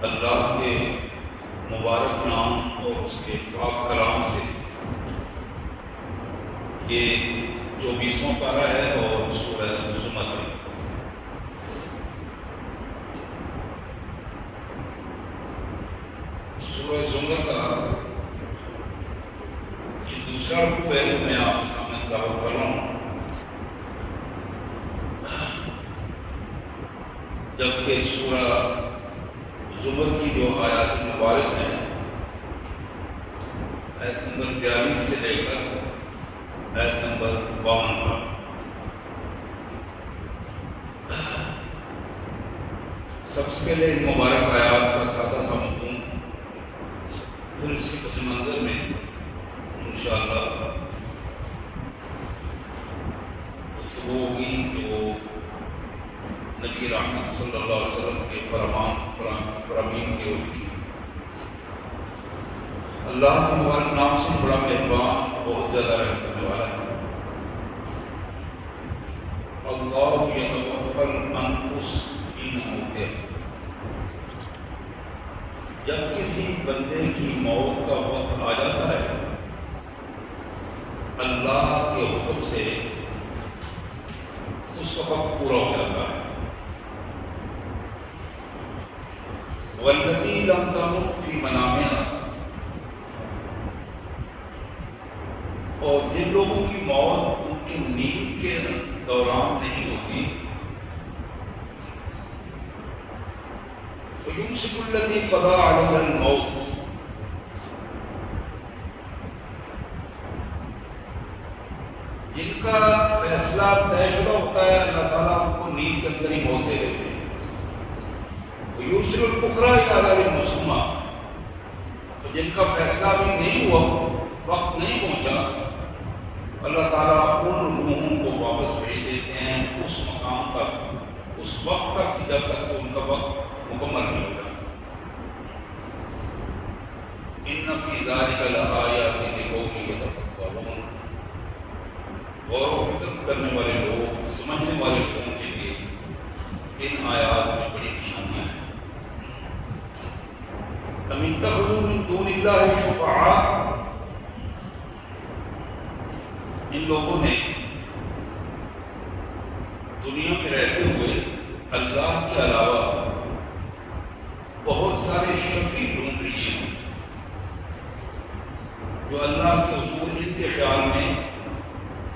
اللہ کے مبارک نام اور اس کے پاک کلام سے یہ 24واں پارہ ہے اور سورہ زمر ہے۔ سورہ زمر کا یہ دوسرا رکوع ہے جو میں آپ کے سامنے تلاوت کر رہا ہوں، جبکہ سورہ زمر کی جو آیات مبارک ہیں آیت نمبر 43 سے لے کر آیت نمبر 52 پر، سب سے پہلے ان مبارک آیات کا سادہ سا مفہوم، پھر اس کے پس منظر میں انشاءاللہ گفتگو ہوگی جو نبی رحمت صلی اللہ علیہ وسلم کے فرامین کے ہوگی۔ اللہ کے مبارک نام سے بڑا مہربان، بہت زیادہ رحم کرنے والا ہے۔ اللہ یتوفی الانفس حین موتہا، جب کسی بندے کی موت کا وقت آ جاتا ہے اللہ کے حکم سے اس کا وقت پورا ہو جاتا ہے۔ والتی لم تمت فی منامہا، اور جن لوگوں کی موت ان کی نیند کے دوران نہیں ہوتی، فیمسک التی قضی علیہا الموت، جن کا فیصلہ طے شدہ ہوتا ہے اللہ تعالیٰ ان کو نیند کے اندر ہی موت دے دیتے ہیں۔ یرسل الاخری الی اجل مسمى، جن کا فیصلہ بھی نہیں ہوا، وقت نہیں پہنچا، اللہ تعالیٰ ان روحوں کو واپس بھیج دیتے ہیں اس مقام تک، اس وقت تک کہ جب تک کہ ان کا وقت مکمل نہیں ہوتا۔ ان فی ذلک لآیات لقوم یتفکرون، غور و فکر کرنے والے لوگ، سمجھنے والے لوگوں کے لیے ان آیات میں بڑی نشانیاں ہیں۔ ام اتخذوا من دون اللہ شفعاء، ان لوگوں نے دنیا میں رہتے ہوئے اللہ کے علاوہ بہت سارے شفیع ڈھونڈ لیے ہیں جو اللہ کے حضور ان کے خیال میں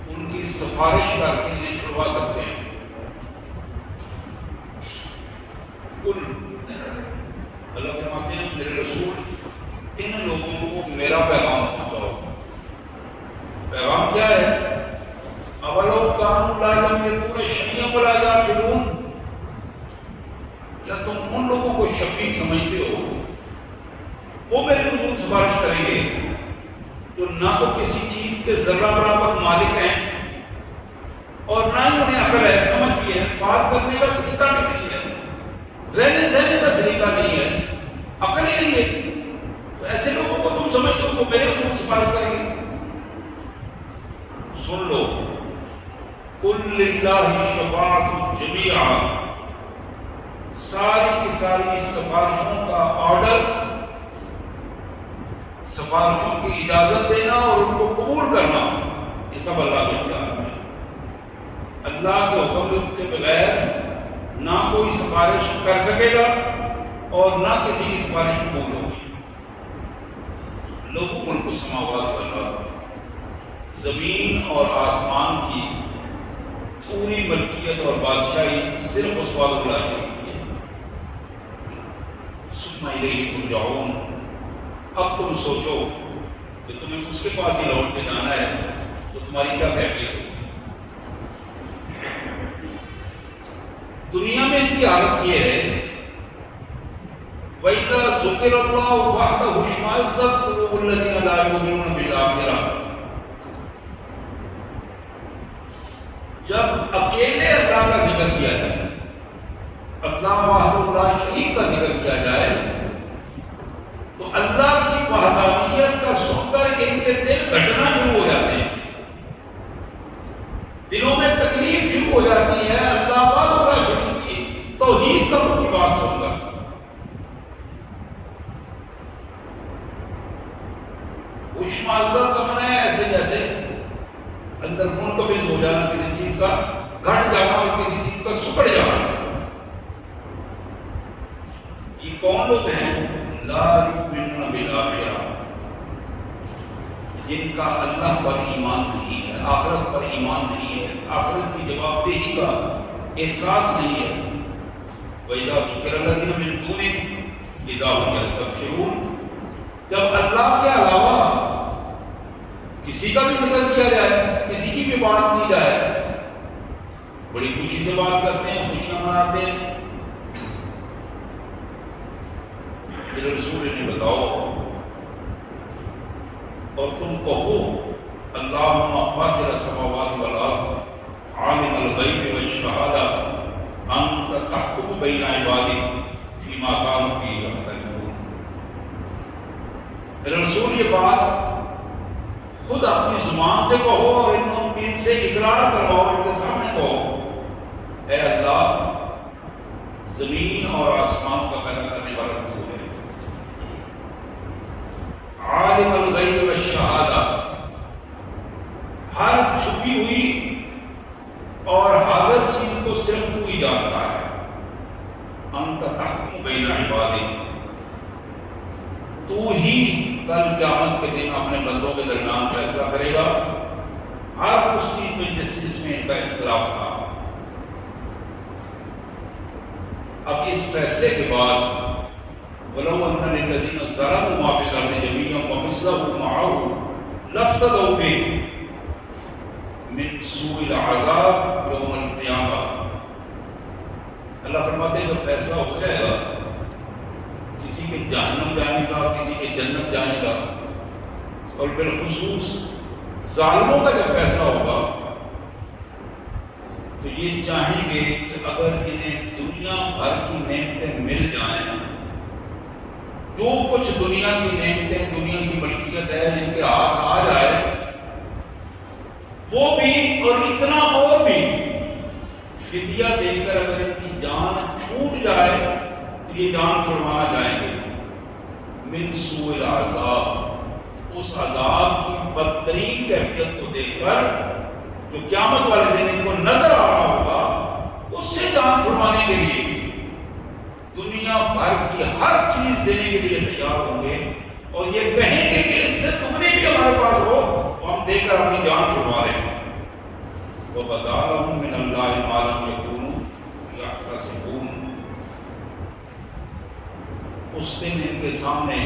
ان کی سفارش کر کے انہیں چھڑوا سکتے ہیں۔ کل اللہ فرماتے ہیں میرے رسول ان لوگوں کو میرا پیغام پہنچاؤ۔ پیغام کیا ہے؟ اولو کانوا لا یملکون شیئا ولا یعقلون، کیا تم ان لوگوں کو شفیع سمجھتے ہو وہ میرے حضور سفارش کریں گے جو نہ تو کسی چیز کے ذرہ برابر مالک ہیں اور نہ ہی انہیں عقل ہے، سمجھ بھی ہے، بات کرنے کا سلیقہ بھی نہیں ہے، رہنے سہنے کا سلیقہ نہیں ہے، عقل ہی نہیں ہے، تو ایسے لوگوں کو تم سمجھتے ہو وہ میرے حضور سفارش کریں گے؟ سن لو، قل للہ الشفاعۃ جمیعا، ساری کی ساری سفارشوں کا آرڈر، سفارشوں کی اجازت دینا اور ان کو قبول کرنا، یہ سب اللہ کے اختیار میں ہے۔ اللہ کے حکم کے بغیر نہ کوئی سفارش کر سکے گا اور نہ کسی کی سفارش قبول ہوگی۔ لوگوں ملک السماوات والارض، زمین اور آسمان کی پوری ملکیت اور بادشاہی صرف اس وحدہ لا شریک کی ہے۔ ثم الیہ ترجعون، اب تم سوچو کہ تمہیں اس کے پاس ہی لوٹ کے جانا ہے تو تمہاری کیا کیفیت ہوگی؟ دنیا میں ان کی حالت یہ ہے وَإِذَا ذُكِرَ اللَّهُ وَحْدَهُ اشْمَئَزَّتْ قُلُوبُ الَّذِينَ لَا يُؤْمِنُونَ بِالْآخِرَةِ، جب اکیلے اللہ کا ذکر کیا جائے، اللہ وحدہ لا شریک کا ذکر کیا جائے، تو اللہ کی وحدانیت کا سن کر ان کے دل گھٹنا شروع ہو جاتے ہیں، دلوں میں تکلیف شروع ہو جاتی ہے۔ اللہ وحدہ لا شریک کی لوگ ہیں لا یؤمنون بالآخرہ، جن کا اللہ پر ایمان نہیں ہے، آخرت پر ایمان نہیں ہے، آخرت کی جواب دہی کا احساس نہیں ہے۔ وَإِذَا ذُكِرَ الَّذِينَ مِن دُونِهِ إِذَا هُمْ يَسْتَبْشِرُونَ، جب اللہ کے علاوہ کسی کا بھی ذکر کیا جائے، کسی کی بھی بات کی جائے، بڑی خوشی سے بات کرتے ہیں، خوشیاں مناتے ہیں۔ پھر رسول نے بتاؤ اور تم کہو اللہم فاطر السماوات والارض عالم الغیب والشہادہ انت تحکم بین عبادک فیما کانوا فیہ یختلفون۔ رسول یہ بات خود اپنی زبان سے کہو اور ان سے اقرار کرواؤ، ان کے سامنے کہو اے اللہ، زمین اور آسمان کا پیدا کرنے والا تو ہے، عالم الغیب والشہادہ، ہر چھپی ہوئی اور حاضر چیز کو صرف تو ہی جانتا ہے۔ انت تحکم بین عبادک، تو ہی کل قیامت کے دن اپنے بندوں کے درمیان فیصلہ کرے گا، ہر اس چیز میں جس میں ان کا اختلاف تھا۔ اب اس فیصلے کے بعد وَلَوْ أَنَّ لِلَّذِينَ ظَلَمُوا مَا فِي الْأَرْضِ جَمِيعًا وَمِثْلَهُ مَعَهُ لَافْتَدَوْا بِهِ مِنْ سُوءِ الْعَذَابِ يَوْمَ الْقِيَامَةِ۔ اللہ فرماتے ہیں جب فیصلہ ہو جائے گا کسی کے جہنم جانے کا، کسی کے جنت جانے کا، اور بالخصوص ظالموں کا جب فیصلہ ہوگا تو یہ چاہیں گے کہ اگر انہیں دنیا بھر کی نعمتیں مل جائیں، جو کچھ دنیا کی نعمتیں، دنیا کی ملکیت ہے ان کے ہاتھ آ جائے، وہ بھی اور اتنا اور بھی فدیہ دے کر اگر ان کی جان چھوٹ جائے تو یہ جان چھڑوانا چاہیں گے۔ من سوء العذاب، اس عذاب کی بدترین کیفیت کو دیکھ کر جو قیامت والے دن ان کو نظر آ رہا ہوگا، اس سے جان چھڑوانے کے لیے دنیا بھر کی ہر چیز دینے کے لیے تیار ہوں گے، اور یہ کہیں گے کہ اس سے تمہیں بھی ہمارے پاس ہو تو ہم دے کر اپنی جان چھڑوا لیں۔ وَبَدَا لَهُم مِّنَ اللَّهِ مَا لَمْ يَكُونُوا يَحْتَسِبُونَ، اس دن ان کے سامنے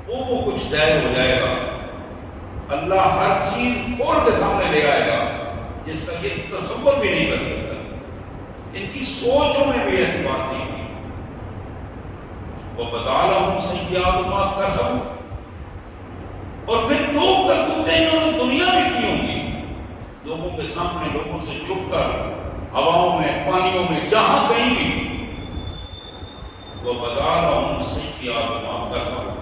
وہ کچھ ظاہر ہو جائے گا، اللہ ہر چیز کھول کے سامنے لے آئے گا جس کا یہ تصور بھی نہیں کر سکتا، ان کی سوچوں میں بھی اعتبار نہیں ہوئی۔ وَبَدَا لَهُمْ سَيِّئَاتُ مَا كَسَبُوا، اور پھر جو کرتوتیں انہوں نے دنیا میں کی ہوں گی، لوگوں کے سامنے، لوگوں سے چھپ کر، ہواؤں میں، پانیوں میں، جہاں کہیں بھی، وَبَدَا لَهُمْ سَيِّئَاتُ مَا كَسَبُوا،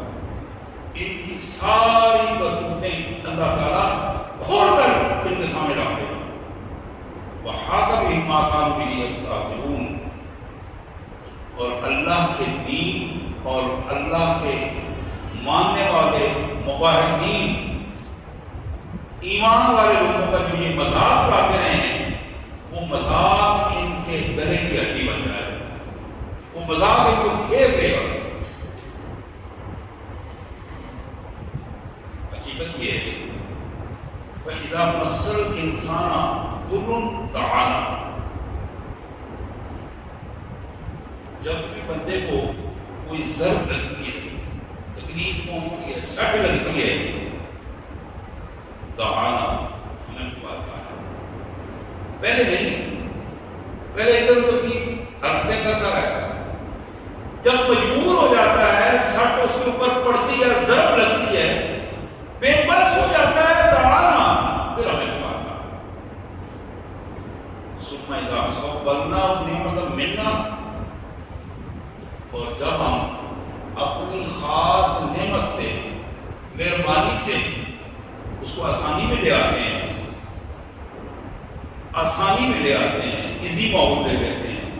ان کی ساری کرتوتیں اللہ تعالیٰ کھول کر ان کے سامنے رکھ دے گا۔ وَحَاقَ بِهِم مَا كَانُوا بِهِ يَسْتَهْزِئُونَ، اور اللہ کے دین اور اللہ کے ماننے والے مباحثین، ایمان والے لوگوں کا جو یہ مذاق اڑاتے رہے ہیں، وہ مذاق ان کے گلے کی ہڈی بن جائے گا، وہ مذاق ان کو گھیر دے گا۔ حقیقت یہ ہے فَإِذَا مَسَّ الْإِنسَانَ ضُرٌّ دَعَانَا، جب بھی بندے کو کوئی ضرب لگتی ہے، تکلیف پہنچتی ہے، سٹ لگتی ہے، دعانا، ہمیں پکارتا ہے۔ پہلے نہیں، پہلے ادھر ادھر کی حرکتیں کرتا رہتا ہے، جب مجبور ہو جاتا ہے، سٹ اس کے اوپر پڑتی ہے، ضرب لگتی ہے، بے بس ہو جاتا ہے، دعانا، پھر ہمیں پکارتا ہے۔ ثم اذا خولناه نعمة منا، اور جب ہم اپنی خاص نعمت سے، مہربانی سے اس کو آسانی میں لے آتے ہیں، آسانی میں لے آتے ہیں، ایزی ماحول دے دیتے ہیں،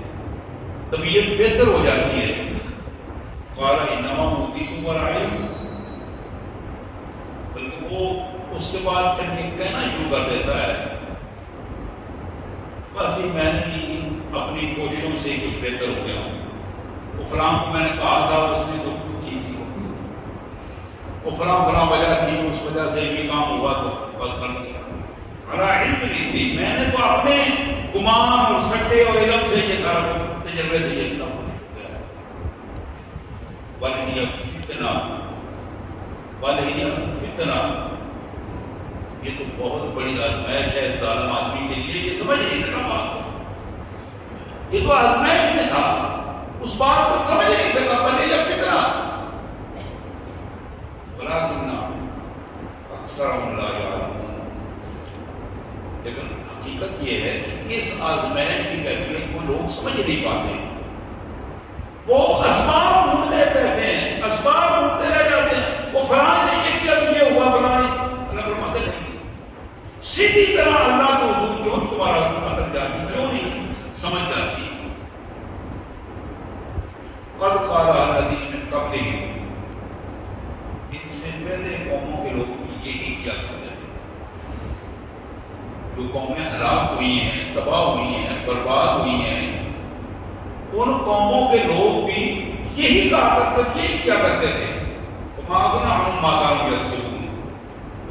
طبیعت بہتر ہو جاتی ہے۔ قال انما اوتیتہ علی علم، بلکہ وہ اس کے بعد پھر یہ کہنا شروع کر دیتا ہے بس میں نے اپنی کوششوں سے کچھ بہتر ہو گیا ہوں، وہ فلاں کو میں نے کہا تھا اس نے تو کی تھی، وہ فلاں فلاں وجہ تھی، اس وجہ سے یہ کام ہوا تو بس بن گیا۔ علم نہیں تھی، میں نے تو اپنے گمان اور سٹے اور علم سے یہ سارا تجربے سے یہ کام کیا۔ وَلِهِيَ فتنہ، یہ تو بہت بڑی آزمائش ہے ظالم آدمی کے لیے، یہ سمجھ نہیں سکا بات کو، یہ تو آزمائش میں تھا، اس بات کو سمجھ نہیں سکا، وَلِهِيَ فتنہ وَلَٰكِنَّ أَكْثَرَهُمْ لَا يَعْلَمُونَ۔ لیکن حقیقت یہ ہے کہ اس آزمائش کی کیفیت کو لوگ سمجھ نہیں پاتے، وہ اسباب ڈھونڈتے رہتے ہیں، اسباب ڈھونڈتے رہ جاتے ہیں، وہ فلاں نے یہ کیا تو یہ ہوا، فلاں اللہ فرماتے نہیں، سیدھی طرح اللہ کو حضور کیوں نہیں تمہارا عقل جاتی، کیوں نہیں سمجھ جاتی۔ قد قال الذین من قبلہم، ان سے پہلے قوموں کے لوگ بھی یہی کیا کرتے تھے، جو قومیں ہلاک ہوئی ہیں، تباہ ہوئی ہیں، برباد ہوئی ہیں، ان قوموں کے لوگ بھی یہی کہا کرتے تھے، یہی کیا کرتے تھے۔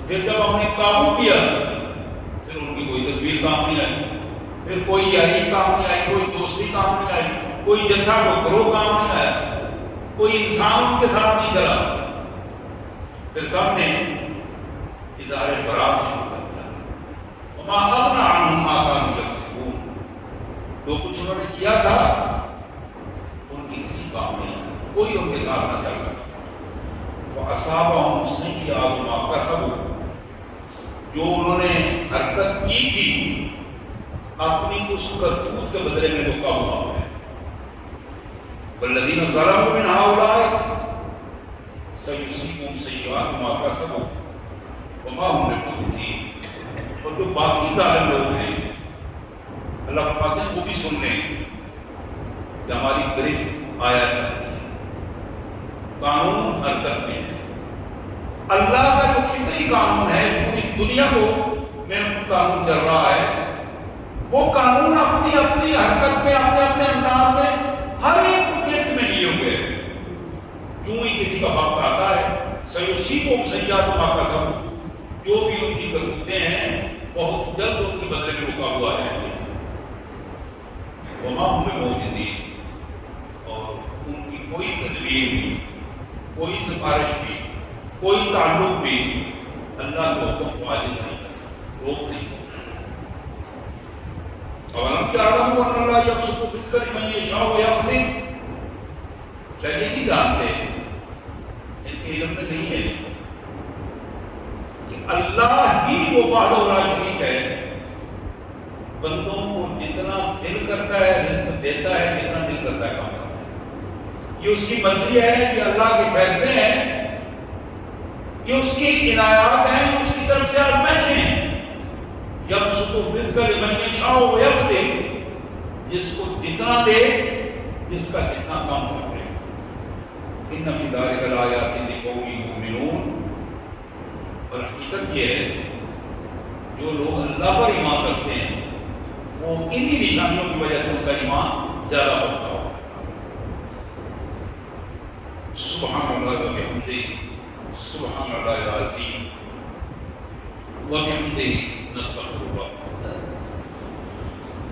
پھر جب ہم نے قابو کیا پھر ان کی کوئی تدبیر کام نہیں آئی، پھر کوئی یاری کام نہیں آئی، کوئی دوستی کام نہیں آئی، کوئی جتھا کو گروہ کام نہیں آیا، کوئی انسان ان کے ساتھ نہیں چلا، پھر سب نے اظہار برات شروع کر دیا۔ وما اغنى عنهم ما كانوا يكسبون، جو کچھ انہوں نے کیا تھا ان کی کسی کام نہیں، کوئی ان کے ساتھ نہ چل سکتا۔ وَأَصَابَهُمْ سَيِّئَاتُ مَا كَسَبُوا، جو انہوں نے حرکت کی تھی اپنی اس کرتوت کے بدلے میں روکا ہوا ہے۔ وَالَّذِينَ ظَلَمُوا مِنْ هَؤُلَاءِ سَيُصِيبُهُمْ سَيِّئَاتُ مَا كَسَبُوا وَمَا هُمْ بِمُعْجِزِينَ، اور جو باقی ظالم لوگ ہیں اللہ فرماتے ہیں وہ بھی سن لیں کہ ہماری گرفت آیا چاہتی ہے، قانون حرکت میں ہے، اللہ کا جو فطری قانون ہے پوری دنیا کو میں قانون چل رہا ہے، وہ قانون اپنی اپنی حرکت میں اپنے اپنے انداز میں ہر ایک کو گرفت میں لیے ہوئے ہیں۔ جو ہی کسی کا وقت آتا ہے سیصیبہم سیئات ما کسبوا، جو بھی ان کی کرتوتیں ہیں بہت جلد ان کے بدلے میں رکا ہوا ہے۔ وما ہم بمعجزین، اور ان کی کوئی تدبیر بھی، کوئی سفارش بھی، کوئی تعلق بھی اللہ کے حکم کو عاجز نہیں کر سکتا، روک نہیں سکتا۔ اولم تعلموا ان اللہ یبسط الرزق لمن یشاء ویقدر، کیا یہ نہیں جانتے، ان کے علم میں نہیں ہے کہ اللہ ہی وہ وحدہ لا شریک ہے، بندوں کو جتنا دل کرتا ہے رزق دیتا ہے، جتنا دل کرتا ہے کام کرتا ہے۔ یہ اس کی مرضی ہے، یہ اللہ کے فیصلے ہیں، یہ اس کی عنایات ہیں، اس کی طرف سے آزمائشیں ہیں۔ یبسط الرزق لمن یشاء ویقدر، جس کو جتنا دے، جس کا جتنا کام کرے۔ ان فی ذلک لآیات لقوم یؤمنون، اور حقیقت یہ ہے جو لوگ اللہ پر ایمان رکھتے ہیں وہ انہی نشانیوں کی وجہ سے ان کا ایمان زیادہ بڑھتا ہو۔ سبحان اللہ وبحمدہ، سبحان اللہ العظیم وبحمدہ، نستغفر اللہ۔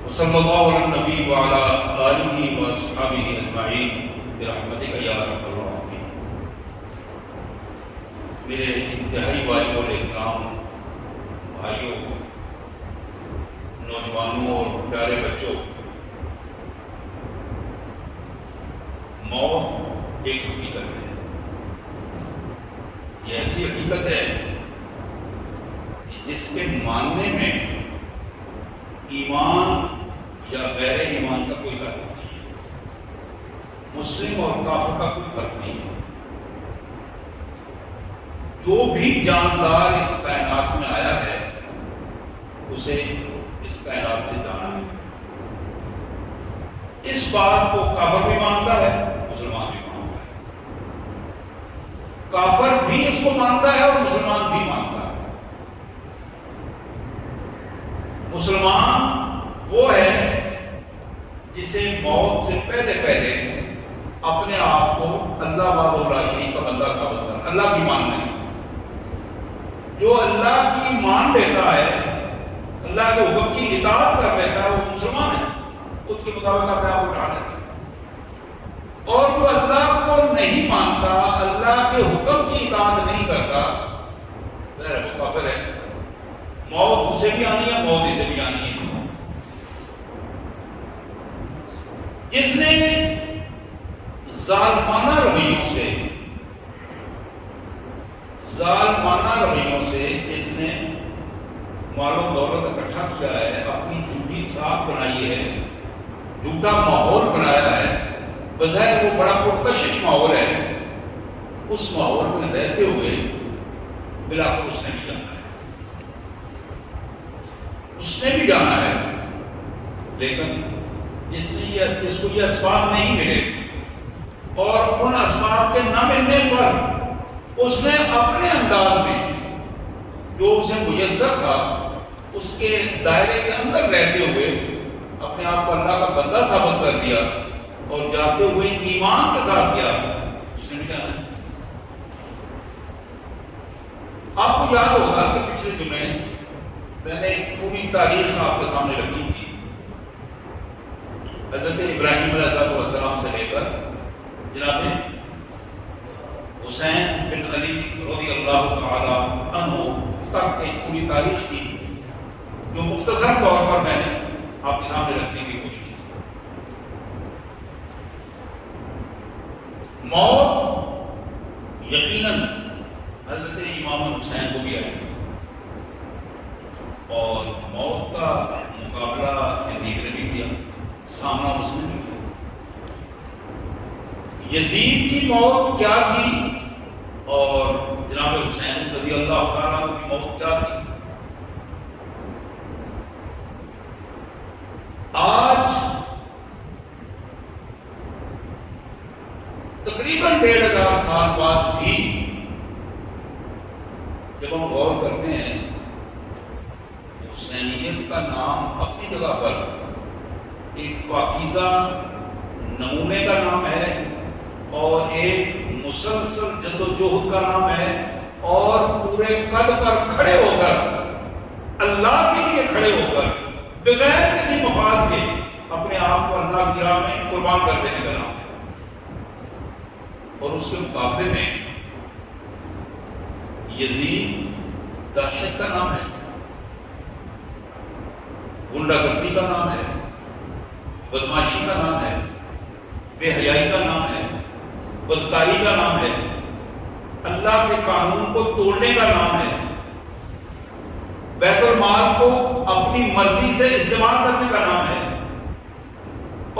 وصلی اللہ علی النبی وعلی آلہ وصحبہ اجمعین برحمتک یا ارحم الراحمین۔ میرے انتہائی واجب الاحترام بھائیوں، نوجوانوں اور پیارے بچوں، موت ایک حقیقت ہے، یہ ایسی حقیقت ہے جس کے ماننے میں ایمان یا غیر ایمان کا کوئی تعلق نہیں ہے، مسلم اور کافر کا کوئی فرق نہیں ہے۔ جو بھی جاندار اس کائنات میں آیا ہے اسے اس کائنات سے جانا ہے۔ اس بات کو کافر بھی مانتا ہے، مسلمان بھی مانتا ہے، کافر بھی اس کو مانتا ہے اور مسلمان بھی مانتا ہے۔ مسلمان وہ ہے جسے موت سے پہلے پہلے اپنے آپ کو اللہ وحدہ لا شریک کا بندہ ثابت کرنا، اللہ کی مان نہیں۔ جو اللہ کی مان دیتا ہے، اللہ کے حکم کی اطاعت کر لیتا ہے، وہ مسلمان ہے، اس کے مطابق اپنے آپ کو اٹھا لیتا ہے۔ اور جو اللہ کو نہیں مانتا، اللہ کے حکم کی اطاعت نہیں کرتا، ظاہر وہ کافر ہے۔ موت اسے بھی آنی ہے، موت اسے بھی آنی ہے۔ جس نے ظالمانہ رویوں سے اس نے مال و دولت اکٹھا کیا ہے، اپنی جھوٹی ساکھ بنائی ہے، جھوٹا ماحول بنایا ہے، بظاہر وہ بڑا پرکشش ماحول ہے، اس ماحول میں رہتے ہوئے بلاخر اس نے بھی جانا ہے، لیکن جس کو یہ اسباب نہیں ملے اور ان اسباب کے نہ ملنے پر اس نے اپنے انداز میں جو اسے میسر تھا اس کے دائرے کے اندر رہتے ہوئے اپنے آپ کو اللہ کا بندہ ثابت کر دیا اور جاتے ہوئے ایمان کے ساتھ کیا، اس نے بھی کہا ہے۔ آپ کو یاد ہوگا کہ پچھلے جمعے میں نے ایک پوری تاریخ آپ کے سامنے رکھی تھی، حضرت ابراہیم علیہ السلام سے لے کر جناب حسین بن علی رضی اللہ تعالی عنہ تک ایک پوری تاریخ کی، جو مختصر طور پر میں نے آپ کے سامنے رکھنے کی کوشش کی۔ موت یقیناً حضرت امام حسین کو بھی آئی اور موت کا مقابلہ یزید نے بھی کیا، سامنا اس نے بھی کیا۔ یزید کی موت کیا تھی اور جناب حسین رضی اللہ تعالیٰ کی موت کیا تھی؟ آج تقریباً 1500 سال بعد بھی جب ہم غور کرتے ہیں، حسینیت کا نام اپنی جگہ پر ایک پاکیزہ نمونے کا نام ہے اور ایک مسلسل جدوجہد کا نام ہے، اور پورے قد پر کھڑے ہو کر اللہ کے لیے کھڑے ہو کر بغیر کسی مفاد کے اپنے آپ کو اللہ کی راہ میں قربان کر دینے کا نام ہے۔ اور اس کے مقابلے میں یزید دہشت کا نام ہے، غنڈہ گردی کا نام ہے، بدماشی کا نام ہے، بے حیائی کا نام ہے، بدکاری کا نام ہے، اللہ کے قانون کو توڑنے کا نام ہے، بیت المال کو اپنی مرضی سے استعمال کرنے کا نام ہے،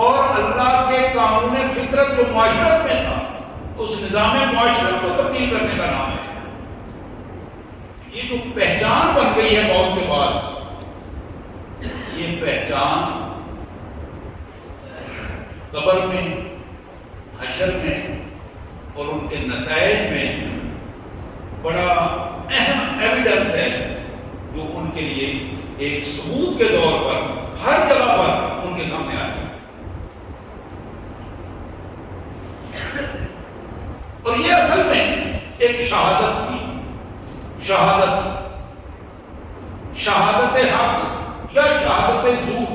اور اللہ کے قانون فطرت جو معاشرت میں تھا اس نظام معاشرت کو تبدیل کرنے کا نام ہے۔ یہ جو پہچان بن گئی ہے موت کے بعد، یہ پہچان قبر میں، حشر میں اور ان کے نتائج میں بڑا اہم ایویڈنس ہے، جو ان کے لیے ایک ثبوت کے طور پر ہر جگہ پر ان کے سامنے آئے۔ اور یہ اصل میں ایک شہادت تھی، شہادت حق یا شہادت زور،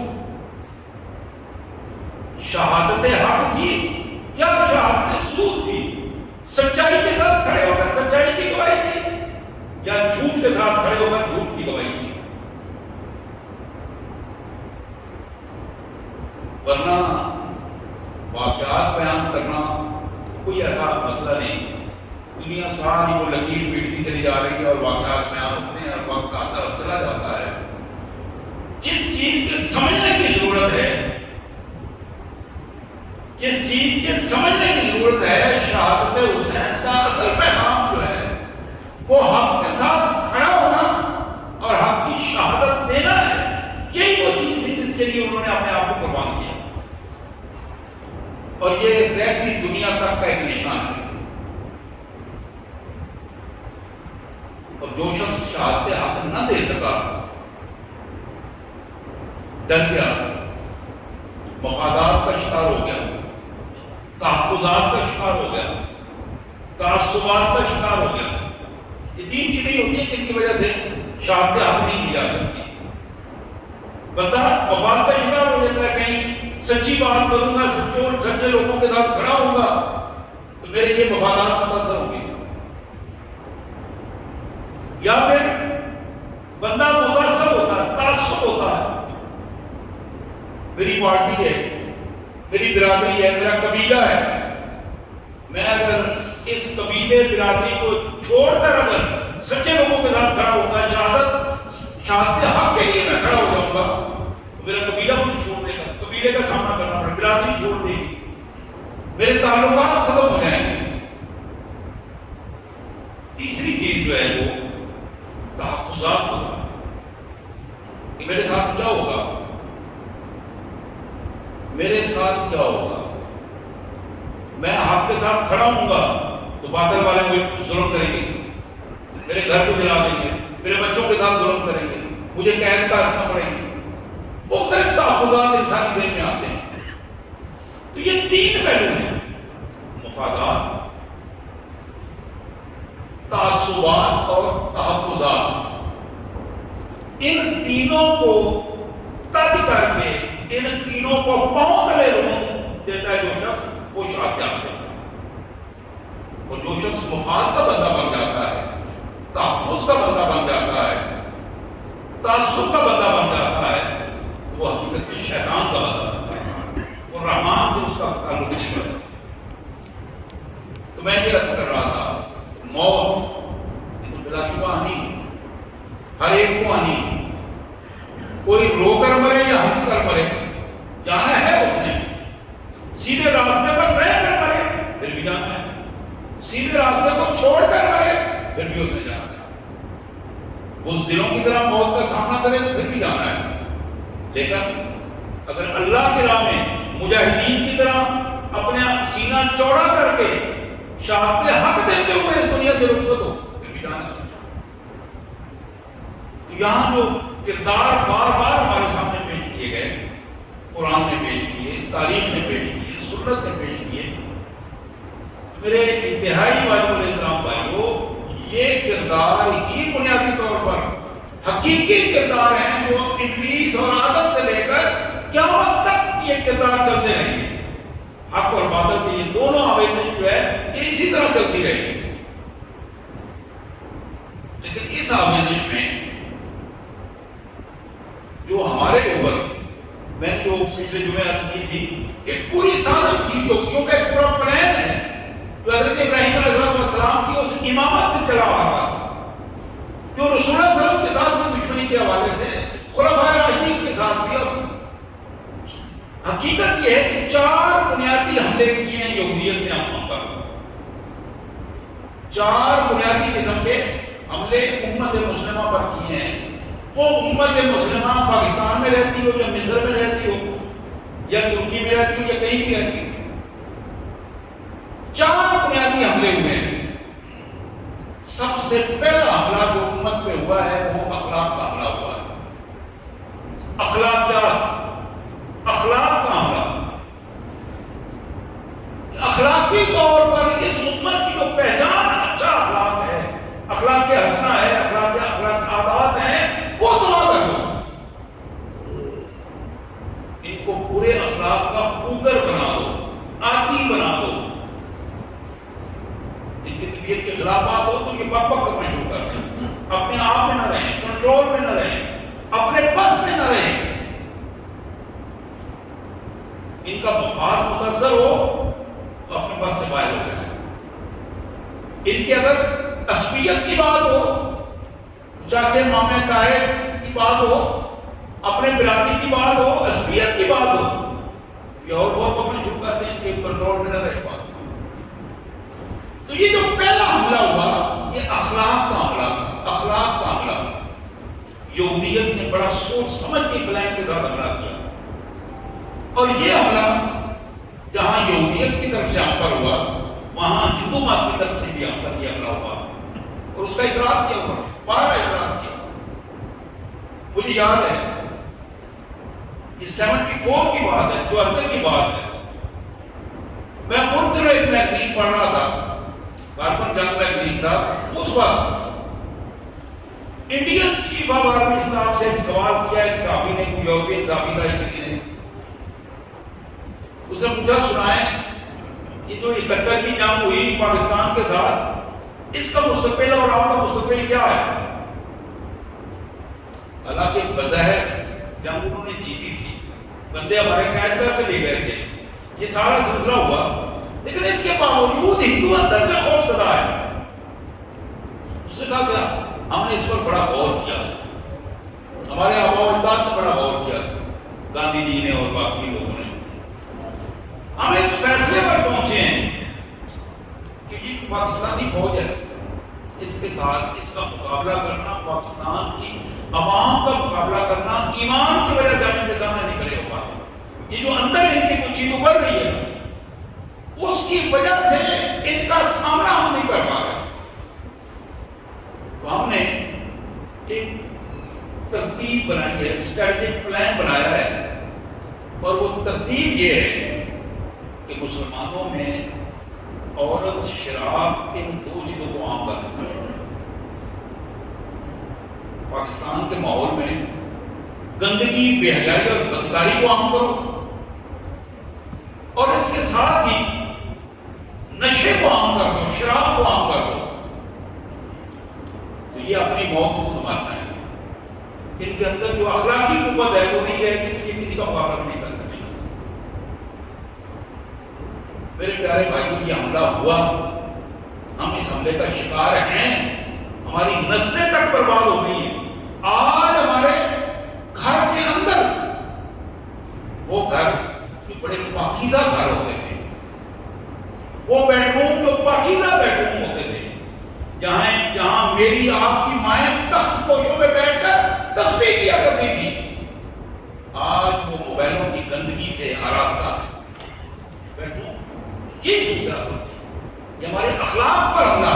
شہادت حق تھی یا شہادت زور تھی، سچائی کے ساتھ کھڑے ہو کر سچائی کی گواہی تھی یا جھوٹ کے ساتھ کھڑے ہو کر جھوٹ کی گواہی تھی۔ ورنہ واقعات بیان کرنا کوئی ایسا مسئلہ نہیں، دنیا ساری وہ لکیر پیٹتی چلی جا رہی ہے اور واقعات بیان ہوتے ہیں اور وقت آتا چلا جاتا ہے۔ جس چیز کے سمجھنے کی ضرورت ہے، جس چیز کے سمجھنے کی ضرورت ہے، شہادت حسین کا اصل پیغام جو ہے وہ حق کے ساتھ کھڑا ہونا اور حق کی شہادت دینا ہے۔ یہی وہ چیز تھی جس کے لیے انہوں نے اپنے آپ کو قربان کیا، اور یہ رہتی دنیا تک کا ایک نشان ہے۔ اور جو شخص شہادت حق نہ دے سکا، ڈر گیا، مفادات کا شکار ہو گیا، تحفظات کا شکار ہو گیا، تعصبات کا شکار ہو گیا. یہ تین چیزیں ہوتی ہیں جن کی وجہ سے شہادت حق نہیں دی جا سکتی. بندہ مفاد کا شکار ہو جاتا ہے، کہیں سچی بات کروں گا، سچے لوگوں کے ساتھ کھڑا ہوں گا تو میرے یہ مفادات متاثر ہوں گے. یا پھر بندہ متاثر ہوتا ہے، تعصب ہوتا ہے. میری پارٹی ہے، میری برادری ہے، میرا قبیلہ ہے، میں اگر اس قبیلے برادری کو چھوڑ کر اگر سچے لوگوں کے ساتھ کھڑا ہوں گا، شہادت حق کے لیے میں کھڑا ہو جاؤں گا تو میرا قبیلہ مجھے چھوڑ دے گا، قبیلے کا سامنا کرنا پڑے، برادری چھوڑ دے گی، میرے تعلقات ختم ہو جائیں گے. تیسری چیز جو ہے وہ تحفظات ہوگا کہ میرے ساتھ کیا ہوگا، میرے ساتھ کیا ہوگا. میں حق کے ساتھ کھڑا ہوں گا تو باطل والے مجھے ظلم کریں گے، میرے گھر کو جلا دیں گے، میرے بچوں کے ساتھ ظلم کریں گے، مجھے قید کاٹنا پڑے گی. مختلف تحفظات انسانی ذہن میں آتے ہیں. تو یہ تین پہلو ہیں، مفادات، تعصبات اور تحفظات. ان تینوں کو تد کر کے، ان تینوں کو پاؤں تلے روک دیتا ہے جو شخص، وہ شہادت حق دیتا ہے. اور جو شخص مفاد کا بندہ بن جاتا ہے، تحفظ کا بندہ بن جاتا ہے، تعصب کا بندہ بن جاتا ہے، وہ حقیقت میں شیطان کا بندہ بنتا ہے اور رحمان سے اس کا تعلق نہیں بنتا. تو میں یہ عرض کر رہا تھا، موت یہ تو بلا شبہ آنی ہے، ہر ایک کو آنی ہے. کوئی رو کر مرے یا ہنس کر مرے، جانا ہے اس نے. سیدھے راستے پر رہ کر مرے پھر بھی جانا ہے، سیدھے راستے کو چھوڑ کر مرے پھر بھی اس نے جانا ہے. اس دنوں کی طرح موت کا سامنا کرے تو پھر بھی جانا ہے. لیکن اگر اللہ کی راہ میں مجاہدین کی طرح اپنے سینہ چوڑا کر کے شہادت حق دیتے ہوئے اس دنیا سے رخصت ہو پھر بھی جانا ہے. تو یہاں جو کردار بار بار ہمارے سامنے پیش کیے گئے، قرآن نے پیش کیے، تاریخ نے پیش کیے، سنت نے پیش کیے، میرے انتہائی واجب الاحترام بھائیو، یہ کردار ہی بنیادی طور پر حقیقی کردار ہیں جو ابلیس اور آدم سے لے کر قیامت تک یہ کردار چلتے رہیں گے. حق اور باطل کی یہ دونوں آویزش جو ہے یہ اسی طرح چلتی رہے گی. لیکن اس آویزش میں جو ہمارے اوپر، میں نے جو پچھلے جمعے عرض کی تھی کہ پوری سازش چیز ہو، کیونکہ پورا پلان ہے جو حضرت ابراہیم علیہ السلام کی اس امامت سے چلا آ رہا تھا، جو رسول اللہ صلی اللہ علیہ وسلم کے ساتھ بھی دشمنی کے حوالے سے، خلفائے راشدین کے ساتھ بھی. اب حقیقت یہ ہے کہ 4 بنیادی حملے کیے ہیں یہودیت نے ہم پر. 4 بنیادی قسم کے حملے امت مسلمہ پر کیے ہیں. وہ امت مسلمہ پاکستان میں رہتی ہو یا مصر میں رہتی ہو یا ترکی میں رہتی ہو یا کہیں بھی رہتی ہو، 4 بنیادی حملے ہوئے ہیں. سب سے پہلا حملہ جو امت پہ ہوا ہے وہ اخلاق کا حملہ ہوا ہے. اخلاق کا حملہ. اخلاقی طور پر اس امت کی جو پہچان اچھا اخلاق ہے، اخلاق کے حسنہ ہے، اخلاق عادات ہیں، وہ تباہ کر دو. ان کو پورے اخلاق کا خوگر بنا دو، عادی بنا دو. ان کی طبیعت کے خلاف بات ہو تو یہ بک بک کرنا شروع کر دیں، اپنے آپ میں نہ رہیں، کنٹرول میں نہ رہیں، اپنے بس میں نہ رہیں. ان کا مفاد متاثر ہو تو اپنے بس سے باہر ہو جائے. ان کی اگر عصبیت کی بات ہو، چاچے مامے تائے کی بات ہو، اپنے برادری کی بات ہو، عصبیت کی بات ہو، یہ اور بہت پکڑنے شروع کر دیں کہ کنٹرول میں نہ رہے بات. تو یہ جو پہلا حملہ ہوا یہ اخلاق کا حملہ تھا. اخلاق کا حملہ یہودیت نے بڑا سوچ سمجھ کے پلان کے ساتھ حملہ کیا. اور یہ حملہ جہاں یہودیت کی طرف سے ہم پر ہوا، وہاں ہندو مت کی طرف سے بھی ہم پر یہ حملہ ہوا اور اس کا اقرار کیا ہوا، بارہ اقرار کیا. مجھے یاد ہے یہ 74 کی بات ہے، 74 کی بات ہے. میں ان دنوں ایک میگزین پڑھ رہا تھا، کاربن جنگ میگزین تھا، اس وقت Indian chief of army staff سے ایک سوال کیا ایک صحافی نے، کوئی یورپین صحافی تھا کسی نے، اس نے پوچھا سنائیں یہ جو 71 کی جنگ ہوئی پاکستان کے ساتھ، اس کا مستقبل اور آپ کا مستقبل کیا ہے؟ حالانکہ بظاہر جنگ انہوں نے جیتی تھی، بندے ہمارے قید کر کے لے گئے تھے، یہ سارا سلسلہ ہوا، لیکن اس کے باوجود ہندو اندر سے خوف زدہ ہے۔ اس نے کہا کیا ہم نے اس پر بڑا غور کیا، ہمارے آباء و اجداد نے بڑا غور کیا، گاندھی جی نے اور باقی لوگوں نے، ہم اس فیصلے پر پہنچے ہیں کہ یہ پاکستانی فوج ہے، اس کے ساتھ اس کا مقابلہ کرنا، پاکستان کی عوام کا مقابلہ کرنا ایمان کی وجہ سے ہم ان کے سامنے نہیں کھڑے ہو پاتے۔ یہ جو اندر ان کی کچھ چیز ابھر رہی ہے اس کی وجہ سے ان کا سامنا ہم نہیں کر پا رہے۔ تو ہم نے ایک ترتیب بنائی ہے، اسٹریٹجک پلان بنایا ہے، اور وہ ترتیب یہ ہے کہ مسلمانوں میں عورت، شراب، ان دو چیزوں کو عام کرنا۔ پاکستان کے ماحول میں گندگی، بے حیائی اور بدکاری کو عام کرو، اور اس کے ساتھ ہی نشے کو عام کر دو، شراب کو عام کر دو، تو یہ اپنی موت کو مارنا ہے۔ ان کے اندر جو اخلاقی قوت ہے وہ نہیں رہے گی، تو یہ کسی کا مقابلہ نہیں کر سکتے۔ میرے پیارے بھائیوں، یہ حملہ ہوا، ہم اس حملے کا شکار ہیں، ہماری نسلیں تک برباد ہو گئی ہیں۔ آج ہمارے گھر کے اندر وہ گھر جو بڑے پاکیزہ گھر ہوتے تھے، وہ بیڈ روم جو پاکیزہ بیڈ روم ہوتے تھے، جہاں میری آپ کی مائیں تخت پوشوں میں بیٹھ کر تسبیح کیا کرتی تھی، آج وہ موبائلوں کی گندگی سے آراستہ ہے۔ بیڈ روم یہ سوچ رہا ہوتی، یہ ہمارے اخلاق پر حملہ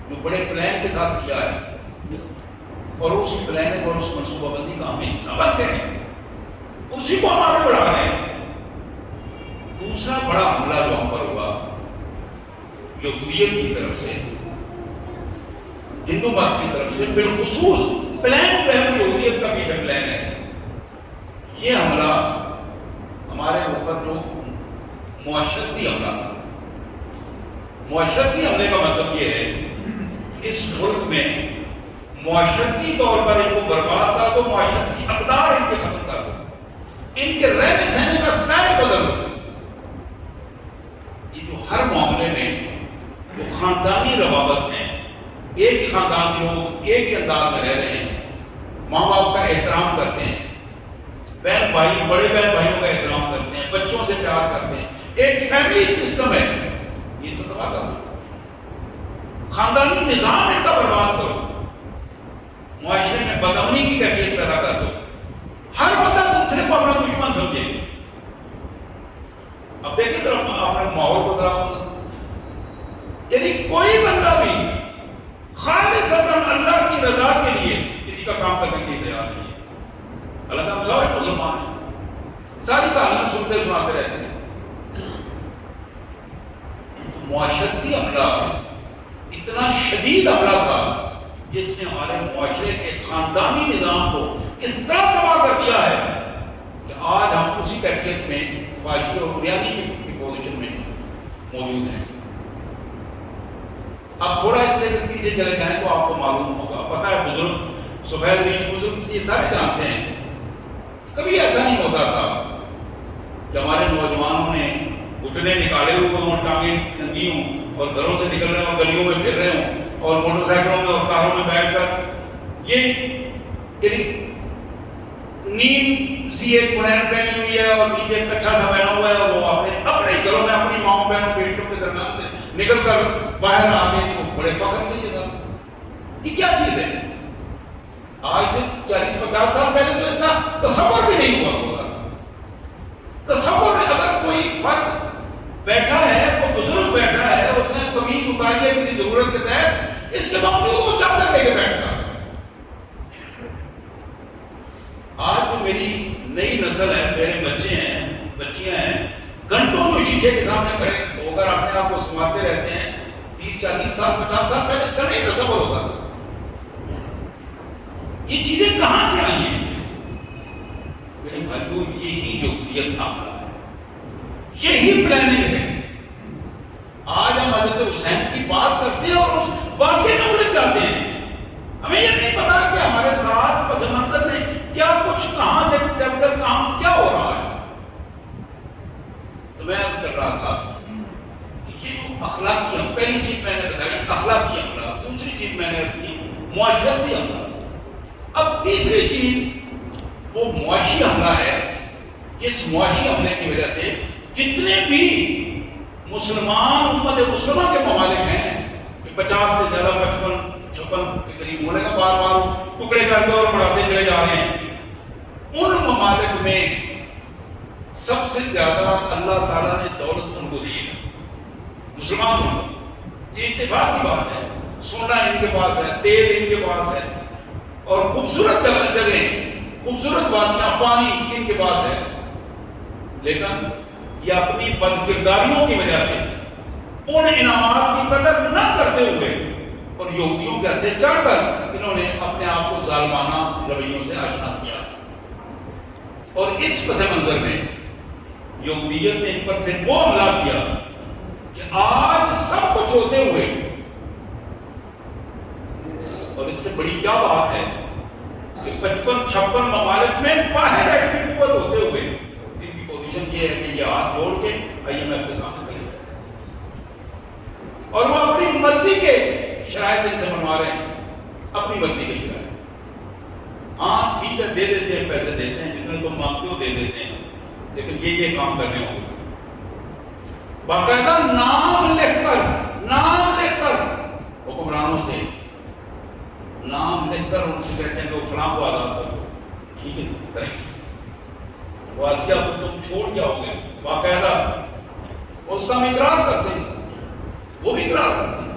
جو بڑے پلان کے ساتھ کیا ہے، اور اس پلان اور اس منصوبہ بندی کا ہم حصہ بنتے ہیں، اسی کو ہم آگے بڑھا رہے ہیں۔ دوسرا بڑا حملہ جو ہم پر ہوا یہودیت کی طرف سے، ہندو مت کی طرف سے، بالخصوص پلان جو ہے وہ یہودیت کا پیچھے پلان ہے۔ یہ حملہ ہمارے اوپر جو معاشرتی حملہ، معاشرتی حملے کا مطلب یہ ہے اس ملک میں معاشرتی طور پر ان کو برباد کر دو، معاشرتی اقدار ان کے ختم کر دو، ان کے رہنے سہنے کا سٹائل بدل دو۔ یہ جو ہر معاملے میں جو خاندانی روابط ہیں، ایک ہی خاندان کے لوگ ایک ہی انداز میں رہ رہے ہیں، ماں باپ کا احترام کرتے ہیں، بہن بھائی بڑے بہن بھائیوں کا احترام کرتے ہیں، بچوں سے پیار کرتے ہیں، ایک فیملی سسٹم ہے، یہ تو تباہ کر دو۔ خاندانی نظام ان کا برباد کرو، معاشرے میں بدامنی کی کیفیت پیدا کر دو، ہر بندہ دوسرے کو اپنا دشمن سمجھے۔ اب دیکھیں ذرا اپنے ماحول کو ذرا، یعنی کوئی بندہ بھی خالصتاً اللہ کی رضا کے لیے کسی کا کام کرنے کے لیے تیار نہیں ہے۔ اللہ ہم سارے مسلمان ہیں، ساری کہانیاں سنتے سناتے رہتے ہیں۔ معاشرتی حملہ اتنا شدید حملہ تھا جس نے ہمارے معاشرے کے خاندانی نظام کو اس طرح تباہ کر دیا ہے کہ آج ہم اسی کیفیت میں فاشی اور بنیادی کی پوزیشن میں موجود ہیں۔ اب تھوڑا اس سے پیچھے چلے جائیں تو آپ کو معلوم ہوگا، پتہ ہے بزرگ سفید ریش بزرگ یہ سارے جانتے ہیں، کبھی ایسا نہیں ہوتا تھا کہ ہمارے نوجوانوں نے گھٹنے نکالے ہوئے ہوں اور ٹانگیں ننگی ہوں اور گھروں سے نکل رہے ہوں اور گلیوں میں پھر رہے ہوں اور موٹر سائیکلوں میں اور کاروں میں بیٹھ کر یہ نیند سی ایک پنیر پہنی ہوئی ہے اور نیچے ایک اچھا سا پہنا ہوا ہے، اور وہ اپنے گھروں میں اپنی ماؤں بہنوں بیٹیوں کے درمیان سے نکل کر باہر آ کے تو بڑے فخر سے یہ کیا چیز ہے؟ آج سے 40-50 سال پہلے تو اس کا تصور بھی نہیں ہوا ہوگا۔ تصور میں اگر کوئی فرد بیٹھا ہے، کوئی بزرگ بیٹھا ہے، اس نے قمیض اتاری ہے کسی ضرورت کے تحت، اس کے باوجود وہ چادر لے کے بیٹھتا۔ آج جو میری نئی نسل ہے، میرے بچے ہیں، بچیاں ہیں، گھنٹوں جو شیشے کے سامنے کھڑے ہو کر اپنے آپ کو سنوارتے رہتے ہیں، 30 40 سال 50 سال پہلے اس کا نہیں تصور ہوتا تھا۔ یہ چیزیں کہاں سے آئی ہیں؟ میرے بھائیو، یہی یہودیت عملہ ہے، یہی پلاننگ ہے۔ آج ہم حضرت حسین کی بات کرتے ہیں اور اس واقعے میں الجھ جاتے ہیں، ہمیں یہ نہیں پتا کہ ہمارے ساتھ پس منظر میں کیا کچھ کہاں سے چل کر کام کیا ہو رہا ہے۔ تو میں عرض کر رہا تھا یہ جو اخلاقی، پہلی چیز میں نے بتائی اخلاقی عملہ، دوسری چیز میں نے عرض کی معاشرتی عملہ، اب تیسری چیز وہ معاشی عملہ ہے، جس معاشی عملے کی وجہ سے جتنے بھی مسلمان امت مسلمہ کے ممالک ہیں، 50 سے زیادہ 55 کے قریب ہونے کا بار بار ٹکڑے کرتے اور بڑھاتے چلے جا رہے ہیں، ان ممالک میں سب سے زیادہ اللہ تعالیٰ نے دولت ان کو دی ہے، مسلمانوں کو۔ یہ اتفاق کی بات ہے، سونا ان کے پاس ہے، تیل ان کے پاس ہے، اور خوبصورت جگہیں، خوبصورت وادیاں، پانی ان کے پاس ہے، لیکن یہ اپنی بد کرداریوں کی وجہ سے ان انعامات کی قدر نہ کرتے ہوئے اور یہودیوں کے ہتھے چڑھ کر انہوں نے اپنے آپ کو ظالمانہ رویوں سے آشنا کیا، اور اس پس منظر میں یہودیت نے ان پر پھر وہ حملہ کیا کہ آج سب کچھ ہوتے ہوئے، اور اس سے بڑی کیا بات ہے کہ 55-56 ممالک میں باہر ایک قوت ہوتے ہوئے ان کی پوزیشن یہ ہے کہ یہ ہاتھ جوڑ کے آئیے میں آپ کے سامنے کریں، اور وہ اپنی مرضی کے شرائط ان سے منوا رہے ہیں، اپنی مرضی کے شرائط۔ ہاں ٹھیک ہے، دے دیتے ہیں، پیسے دیتے ہیں، جتنے تم مانگتے ہو دے دیتے ہیں، لیکن یہ کام کرنے ہوں گے، باقاعدہ نام لکھ کر حکمرانوں سے نام لکھ کر ان سے کہتے ہیں کہ فلاں کو آزاد کرو، ٹھیک ہے کریں گے، وہ آسیہ کو تم چھوڑ جاؤ گے، باقاعدہ اس کا اقرار کرتے ہیں، وہ بھی اقرار کرتے ہیں،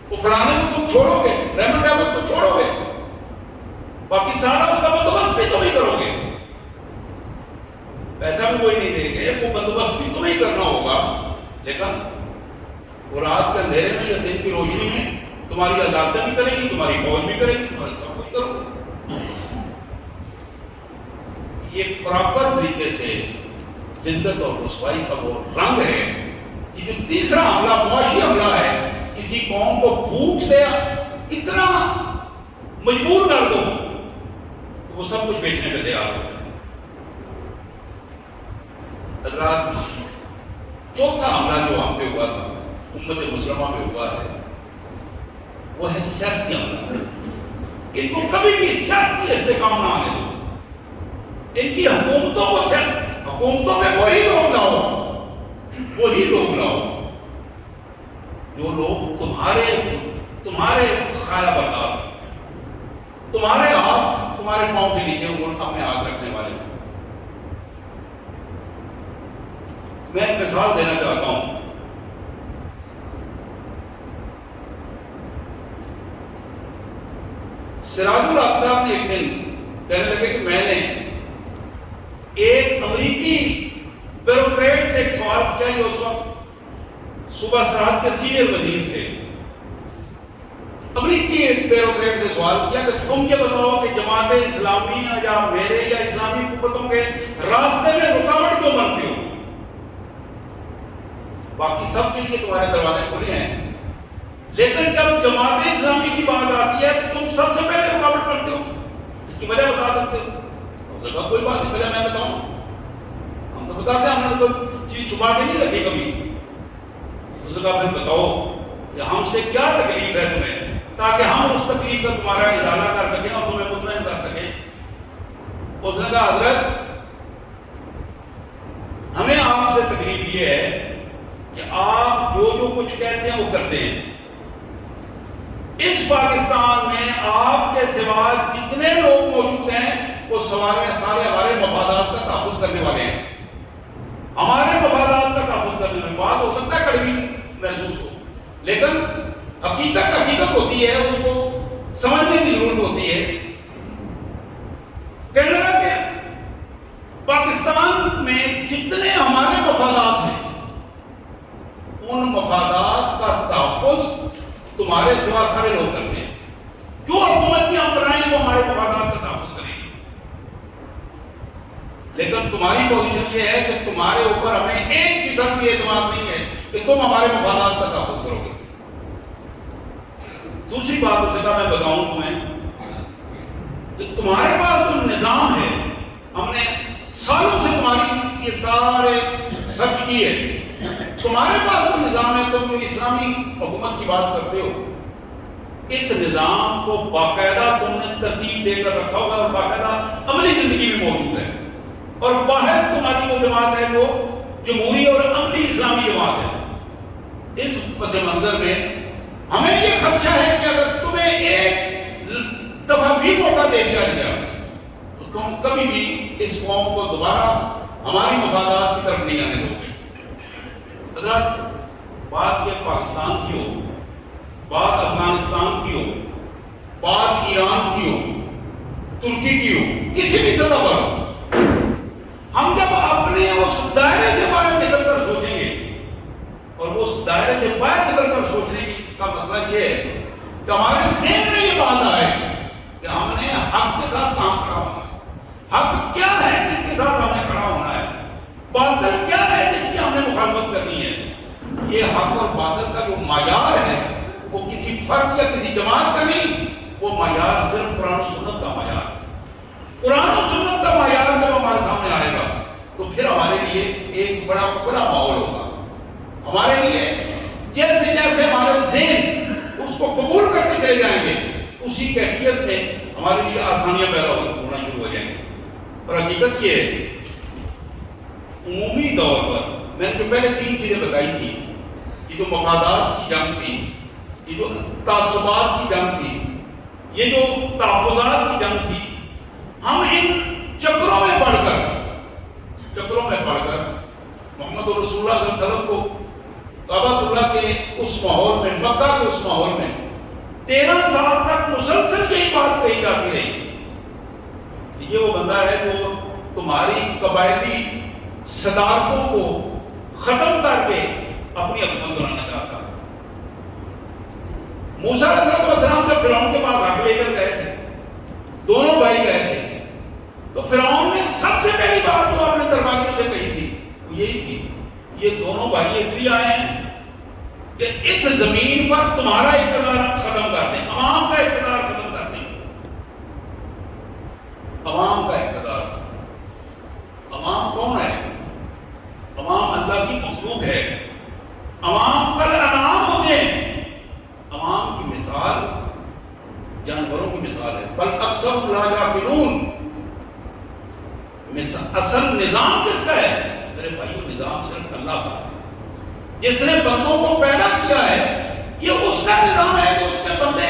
وہ فلانے کو تم چھوڑو گے، ریمنڈ ڈیوس کو چھوڑو گے، باقی سارا اس کا بندوبست بھی تم ہی کرو گے، پیسہ بھی کوئی نہیں دیں گے، وہ بندوبست بھی تمہیں کرنا ہوگا، لیکن وہ رات کے اندھیرے میں یا دن کی روشنی میں تمہاری عدالتیں بھی کرے گی، تمہاری فوج بھی کرے گی، تمہاری سب کچھ کرو گے۔ یہ پراپر طریقے سے ذلت اور رسوائی کا وہ رنگ ہے۔ یہ جو تیسرا حملہ معاشی حملہ ہے، کسی قوم کو بھوک سے اتنا مجبور کر دو وہ سب کچھ بیچنے پہ تیار ہو۔ حضرات، چوتھا حملہ جو ہم پہ ہوا تھا، امت مسلمہ پہ ہوا ہے، وہ ہے سیاسی حملہ۔ ان کو کبھی بھی سیاسی استحکام نہ آنے دو، ان کی حکومتوں میں وہی لوگ لاؤ جو لوگ تمہارے خیال بردار، تمہارے ہاتھ تمہارے پاؤں کے نیچے اپنے ہاتھ رکھنے والے۔ میں ایک مثال دینا چاہتا ہوں، سراج الحق صاحب نے ایک دن کہنے لگے کہ میں نے ایک امریکی بیوروکریٹ سے ایک سوال کیا، جو اس وقت صوبہ سرحد کے سینئر وزیر تھے، امریکی بیوروکریٹ سے سوال کیا کہ تم یہ بتاؤ کہ جماعت اسلامی یا میرے یا اسلامی قوتوں کے راستے میں رکاوٹ کیوں بنتی ہو؟ باقی سب کے لیے تمہارے دروازے کھلے ہیں، لیکن جب جماعت اسلامی کی بات آتی ہے تو تم سب سے پہلے رکاوٹ کرتے ہو، اس کی وجہ بتا سکتے ہو؟ کوئی بات نہیں، وجہ میں بتاؤں، ہم تو بتاتے ہیں، ہم نے تو کوئی چیز چھپا کے نہیں رکھی کبھی۔ اس نے کہا پھر بتاؤ کہ ہم سے کیا تکلیف ہے تمہیں، تاکہ ہم اس تکلیف کا تمہارا ازالہ کر سکیں اور تمہیں مطمئن کر سکیں۔ اس نے کہا حضرت، ہمیں آپ سے تکلیف یہ ہے کہ آپ جو کچھ کہتے ہیں وہ کرتے ہیں۔ اس پاکستان میں آپ کے سوا جتنے لوگ موجود ہیں وہ سارے ہمارے مفادات کا تحفظ کرنے والے ہیں، ہمارے مفادات کا تحفظ کرنے والے۔ بات ہو سکتا ہے کڑوی محسوس ہو، لیکن حقیقت ہوتی ہے، اس کو سمجھنے کی ضرورت ہوتی ہے۔ کہنے لگا کہ پاکستان میں جتنے ہمارے مفادات تمہارے سوا سارے لوگ کرتے ہیں. جو حکومت کی ہم بنائیں گے وہ ہمارے مفادات کا تحفظ کریں گے. لیکن تمہاری پوزیشن یہ ہے کہ تمہارے اوپر ہمیں 1% بھی اعتماد نہیں ہے کہ تم ہمارے مفادات کا تحفظ کرو گے. دوسری بات اسے کا میں بتاؤں تمہیں کہ تمہارے پاس جو نظام ہے، ہم نے سالوں سے تمہاری یہ سارے سرچ کی ہے، تمہارے پاس جو نظام ہے، تم جو اسلامی حکومت کی بات کرتے ہو، اس نظام کو باقاعدہ تم نے ترتیب دے کر رکھا ہوگا اور باقاعدہ عملی زندگی میں موجود ہے. اور واحد تمہاری وہ جماعت ہے جو جمہوری اور عملی اسلامی جماعت ہے. اس پس منظر میں ہمیں یہ خدشہ ہے کہ اگر تمہیں ایک دفعہ بھی موقع دے دیا گیا تو تم کبھی بھی اس قوم کو دوبارہ ہماری مفادات کی طرف نہیں آنے دو گے. حضرت، بات یہ پاکستان کی ہو، بات افغانستان کی ہو، بات ایران کی ہو، ترکی کی ہو، کسی بھی سطح پر ہو، ہم جب اپنے اس دائرے سے باہر نکل کر سوچیں گے، اور اس دائرے سے باہر نکل کر سوچنے کا مسئلہ یہ ہے کہ ہمارے ذہن میں یہ بات آئے کہ ہم نے حق کے ساتھ کہاں کھڑا ہونا ہے، حق کیا ہے جس کے ساتھ ہم نے کھڑا ہونا ہے، باطل کیا ہے جس کی ہم نے مخالفت کرنی ہے. یہ حق اور باطل کا جو معیار ہے وہ کسی فرد یا کسی جماعت کا نہیں، وہ معیار صرف قرآن و سنت کا معیار ہے. قرآن و سنت کا معیار جب ہمارے سامنے آئے گا تو پھر ہمارے لیے ایک بڑا کھلا ماحول ہوگا. ہمارے لیے جیسے جیسے ہمارے ذہن اس کو قبول کرتے چلے جائیں گے، اسی کیفیت میں ہمارے لیے آسانیاں پیدا ہونا شروع ہو جائیں گی. اور حقیقت یہ ہے، عمومی طور پر میں نے جو پہلے 3 چیزیں بتائی تھی، یہ جو مفادات کی جنگ تھی، یہ جو تعصبات کی جنگ تھی، یہ جو تحفظات کی جنگ تھی، ہم ان چکروں میں پڑھ کر محمد رسول اللہ صلی اللہ علیہ وسلم کو کعبۃ اللہ کے اس ماحول میں، مکہ کے اس ماحول میں 13 سال تک مسلسل یہی بات کہی جاتی رہی. یہ وہ بندہ ہے جو تمہاری قبائلی صدارتوں کو ختم کر کے اپنی حکومت بنانا چاہتا ہے. موسیٰ علیہ السلام جب فرعون کے پاس حق لے کر گئے تھے، دونوں بھائی گئے تھے، تو فرعون نے سب سے پہلی بات جو اپنے درباریوں سے کہی تھی وہ یہی تھی، یہ دونوں بھائی اس لیے آئے ہیں کہ اس زمین پر تمہارا اقتدار ختم کر دیں، عوام کا اقتدار ختم کر دیں. عوام کا اقتدار، عوام کون ہے؟ عوام اللہ کی مخلوق ہے. عوام کل انعام ہوتے ہیں. عوام کی مثال جانوروں کی مثال ہے. بل اکثر لا یعقلون. اصل نظام کس کا ہے؟ میرے بھائیو، نظام صرف اللہ کا ہے. جس نے بندوں کو پیدا کیا ہے، یہ اس کا نظام ہے کہ اس کے بندے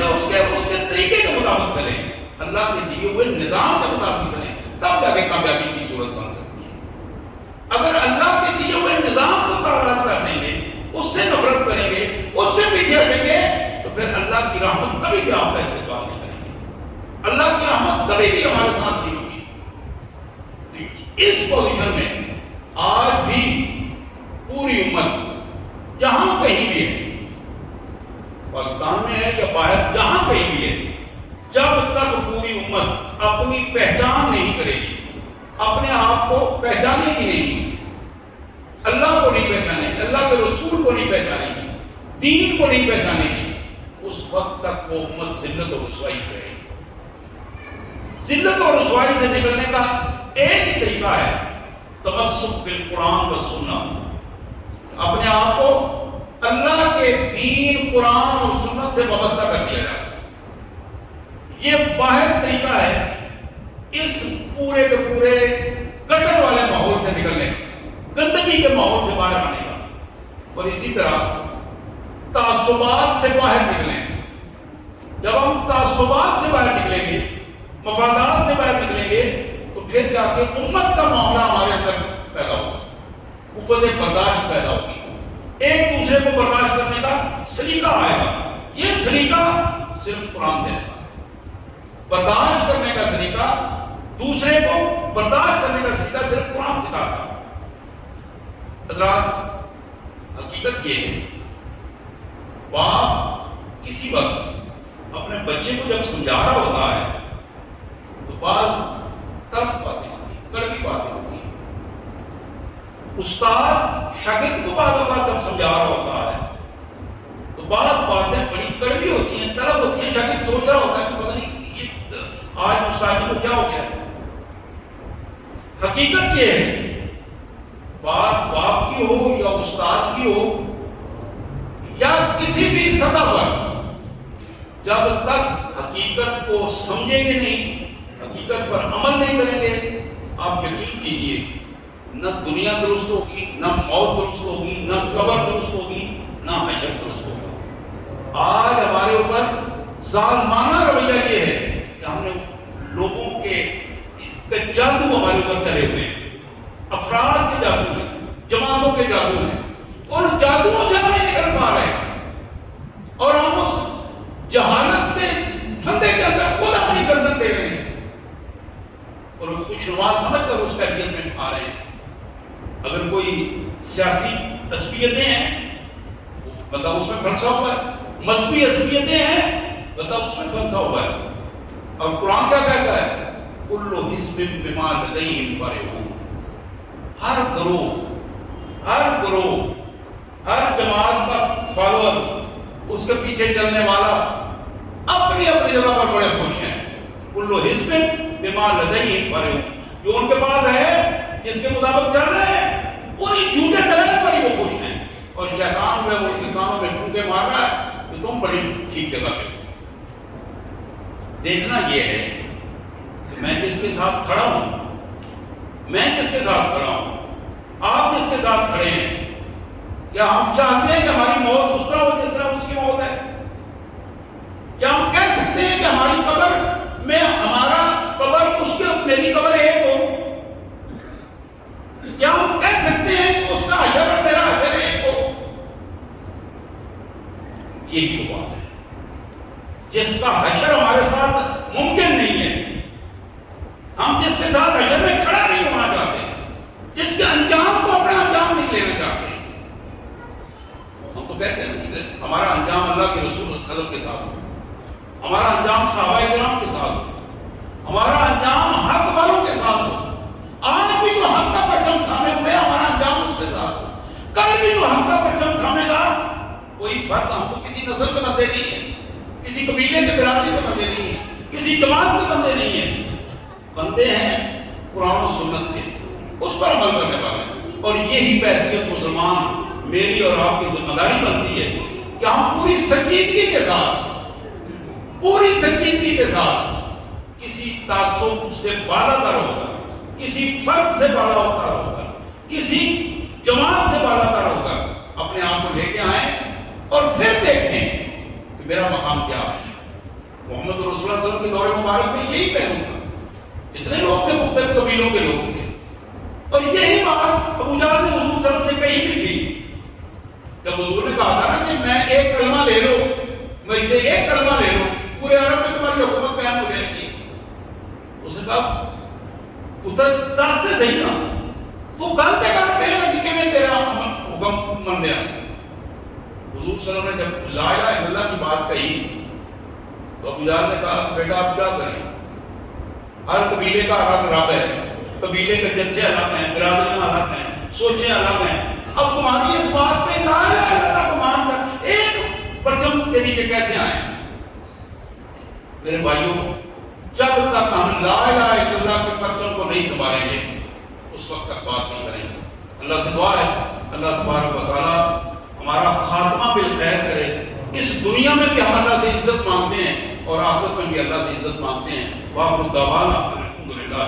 اس کے طریقے کے مطابق چلیں، اللہ کے دیے ہوئے نظام کے مطابق چلیں، تب جا کے کامیابی کی صورت بن سکتی ہے. اگر اللہ کے دیے ہوئے نظام کو تعارف کر دیں گے، اس سے نفرت کریں گے، اس سے پیچھے ہٹیں گے، تو پھر اللہ کی رحمت کبھی بھی آپ کا استقبال نہیں کریں گے. اللہ کی رحمت کبھی بھی ہمارے ساتھ نہیں ہوگی. اس پوزیشن میں آج بھی پوری امت جہاں کہیں بھی ہے، پاکستان میں ہے یا باہر، جہاں کہیں بھی ہے، جب تک پوری امت اپنی پہچان نہیں کرے گی، اپنے آپ کو پہچانے گی نہیں، اللہ کو نہیں پہچانے گی، اللہ کے رسول کو نہیں پہچانے گی، دین کو نہیں پہچانے گی، اس وقت تک وہ امت ذلت اور رسوائی کرے گی. ذلت اور رسوائی سے نکلنے کا ایک ہی طریقہ ہے تمسک بالقرآن و سنت. اپنے آپ کو اللہ کے دین، قرآن اور سنت سے وابستہ کر دیا جائے. یہ واحد طریقہ ہے اس پورے کے پورے گٹر والے ماحول سے نکلنے کا، گندگی کے ماحول سے باہر آنے کا. اور اسی طرح تعصبات سے باہر نکلیں. جب ہم تعصبات سے باہر نکلیں گے، مفادات سے باہر نکلیں گے، تو پھر جا کے امت کا معاملہ ہمارے اندر پیدا ہوگا، اوپر سے برداشت پیدا ہوگی، ایک دوسرے کو برداشت کرنے کا سلیقہ آئے گا. یہ سلیقہ صرف قرآن دیتا ہے. برداشت کرنے کا سلیقہ، دوسرے کو برداشت کرنے کا سلیقہ صرف قرآن سکھاتا ہے. حضرات، حقیقت یہ ہے باپ کسی وقت اپنے بچے کو جب سمجھا رہا ہوتا ہے تو بعض تلخ باتیں ہوتی ہیں، کڑوی باتیں ہوتی ہیں. استاد شاگرد کو بعض اوقات جب سمجھا رہا ہوتا ہے تو بعض باتیں بڑی کڑوی ہوتی ہیں، طلب ہوتی ہیں. شاگرد سوچ رہا ہوتا ہے کہ پتہ نہیں یہ آج استاد کو کیا ہو گیا. حقیقت یہ ہے بات باپ کی ہو یا استاد کی ہو یا کسی بھی سطح پر، جب تک حقیقت کو سمجھیں گے نہیں، حقیقت پر عمل نہیں کریں گے، آپ یقین کیجیے نہ دنیا درست ہوگی، نہ موت درست ہوگی، نہ قبر درست ہوگی، نہ حشر درست ہوگا. آج ہمارے اوپر ظالمانہ رویہ یہ ہے کہ ہم نے لوگوں کے جادو ہمارے اوپر چلے ہوئے ہیں، افراد کے جادو ہیں، جماعتوں کے جادو ہیں. ان جادوؤں سے ہم نہیں نکل پا رہے اور ہم اس جہالت کے دھندے کے اندر خود اپنی گردن دے رہے ہیں اور خوشنما سمجھ کر اس کیفیت میں آ رہے ہیں. اگر کوئی سیاسی عصبیتیں ہیں مطلب اس میں پھنسا ہوا ہے، مذہبی عصبیتیں ہیں مطلب اس میں پھنسا ہوا ہے. اور قرآن کیا کہتا ہے؟ کل حزب بما لدیہم فرحون. ہر گروہ ہر جماعت کا فالوور، اس کے پیچھے چلنے والا اپنی اپنی جگہ پر بڑے خوش ہیں. کل حزب بما لدیہم فرحون. جو ان کے پاس ہے جس کے مطابق چل رہے ہیں انہیں جھوٹے دلائل پر ہی وہ خوش ہیں. اور شیطان جو ہے وہ اس کے کانوں میں ٹھونکے مار رہا ہے کہ تم بڑی ٹھیک جگہ پہ. دیکھنا یہ ہے کہ میں کس کے ساتھ کھڑا ہوں، میں کس کے ساتھ کھڑا ہوں، آپ کس کے ساتھ کھڑے ہیں. کیا ہم چاہتے ہیں کہ ہماری موت اس طرح ہو جس طرح اس کی موت ہے؟ کیا ہم کہہ سکتے ہیں کہ ہماری قبر میں ہمارا قبر اس کے میری قبر ایک ہو؟ کیا ہم کہہ سکتے ہیں کہ اس کا حشر اور میرا حشر ایک ہو؟ یہی تو بات ہے. جس کا حشر ہمارے ساتھ ممکن نہیں ہے، ہم جس کے ساتھ حشر میں کھڑا نہیں ہونا چاہتے، جس کے انجام کو اپنا انجام نہیں لینا چاہتے. ہم تو کہتے ہیں کہ ہمارا انجام اللہ کے رسول صلی اللہ علیہ وسلم کے ساتھ ہو، ہمارا انجام صحابہ کرام کے ساتھ ہو، ہمارا انجام حق والوں کے ساتھ ہو. آج بھی جو حق کا پرچم تھامے ہوئے ہمارا انجام اس کے ساتھ ہو. کل بھی جو حق کا پرچم تھامے گا کوئی فرق. ہم تو کسی نسل کے بندے نہیں ہیں، کسی قبیلے کے برادری کے بندے نہیں ہیں، کسی جماعت کے بندے نہیں ہیں. بندے ہیں قرآن و سنت کے، اس پر عمل کرنے والے. اور یہی بحثیت مسلمان میری اور آپ کی ذمہ داری بنتی ہے کہ ہم پوری سنجیدگی کے ساتھ کسی تعصب سے بالا تر ہوگا، کسی فرد سے بالا تر ہوگا، کسی جماعت سے بالا تر ہوگا، اپنے آپ کو لے کے آئیں اور پھر دیکھیں کہ میرا مقام کیا ہے. محمد رسول اللہ صلی اللہ علیہ وسلم کے دور مبارک میں یہی پہلو تھا. اتنے لوگ تھے، مختلف قبیلوں کے لوگ تھے، اور یہی بات ابو جہل نے حضور صلی اللہ علیہ وسلم سے کہی بھی تھی. جب حضور نے کہا تھا نا کہ میں ایک کلمہ لے لو، میں سے ایک کلمہ لے لو، پورے عرب میں تمہاری حکومت قائم ہو جائے گی. اس نے کہا تو دستے صحیح نا، تو غلط ہے کہا پہلے کہ میں تیرا حکم من دیا. حضور صلی اللہ علیہ وسلم نے جب لا الہ الا اللہ کی بات کہی تو ابو جہل نے کہا بیٹا آپ کیا کریں، ہر قبیلے کا الگ رب ہے، قبیلے کے جتھے الگ ہیں، برادریاں الگ ہیں، سوچیں الگ ہیں. اب تمہاری اس بات پہ لا الہ الا اللہ کو مان کر ایک پرچم کے نیچے کیسے آئیں؟ میرے بھائیوں، جب تک ہم لا الہ الا اللہ کے پرچم کو نہیں سنبھالیں گے اس وقت تک بات نہیں کریں گے. اللہ سے دعا ہے اللہ تبارک و تعالیٰ ہمارا خاتمہ بالخیر کرے. اس دنیا میں بھی ہم اللہ سے عزت مانگتے ہیں اور آخرت میں بھی اللہ سے عزت مانگتے ہیں. وآخر دعوانا الحمدللہ.